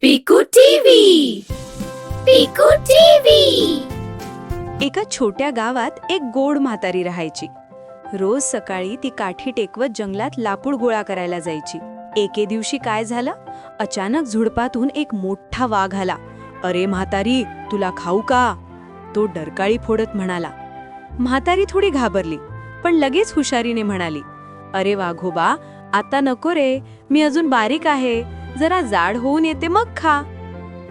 पिकू TV. पिकू TV. एका छोट्या गावात एक गोड म्हातारी राहायची. रोज सकाळी ती काठी टेकवत जंगलात लाकूड गोळा करायला जायची. एके दिवशी काय झालं, अचानक झुडपातून एक मोठा वाघ आला. अरे म्हातारी, तुला खाऊ का? तो डरकाळी फोडत म्हणाला. म्हातारी थोडी घाबरली, पण लगेच हुशारीने म्हणाली, अरे वाघोबा, आता नको रे, मी अजून बारीक आहे, जरा जाड होऊन येते मग खा.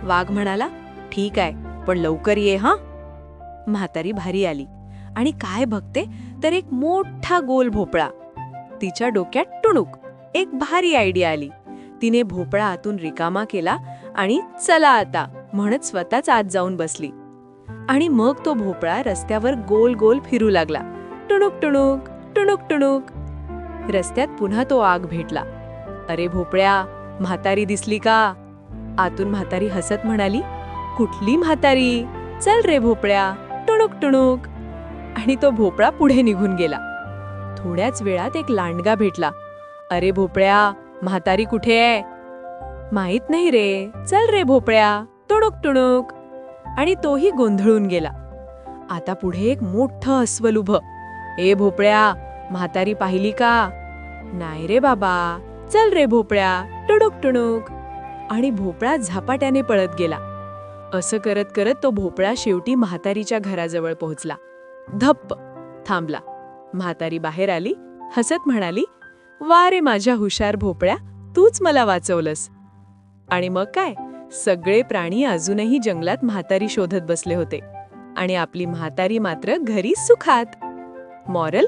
वाघ म्हणाला, ठीक आहे, पण लवकर ये हा. म्हातारी भारी आली आणि काय बघते तर एक मोठा गोल भोपळा. तिच्या डोक्यात टुणूक एक भारी आयडिया आली. तिने भोपळा आतून रिकामा केला आणि चला आता म्हणत स्वतःच आत जाऊन बसली. आणि मग तो भोपळा रस्त्यावर गोल गोल फिरू लागला. टुणूक टुणूक टुणूक टुणूक. रस्त्यात पुन्हा तो आग भेटला. अरे भोपळ्या, म्हातारी दिसली का? आतून म्हातारी हसत म्हणाली, कुठली म्हातारी? चल रे भोपळ्या, टुणूक टुणूक. आणि तो भोपळा पुढे निघून गेला. थोड्याच वेळात एक लांडगा भेटला. अरे भोपळ्या, म्हातारी कुठे आहे? माहित नाही रे, चल रे भोपळ्या, टुणूक टुणूक. आणि तोही गोंधळून गेला. आता पुढे एक मोठं अस्वल उभं. ए भोपळ्या, म्हातारी पाहिली का? नाही रे बाबा, चल रे भोपळ्या, टुणूक टुणूक. आणि भोपळा झपाट्याने पळत गेला. असं करत करत तो भोपळा शेवटी म्हातारीच्या घराजवळ पोहोचला. धप्प थांबला. म्हातारी बाहेर आली, हसत म्हणाली, वा रे माझ्या हुशार भोपळ्या, तूच मला वाचवलंस. आणि मग काय, सगळे प्राणी अजूनही जंगलात म्हातारी शोधत बसले होते आणि आपली म्हातारी मात्र घरी सुखात. मॉरल,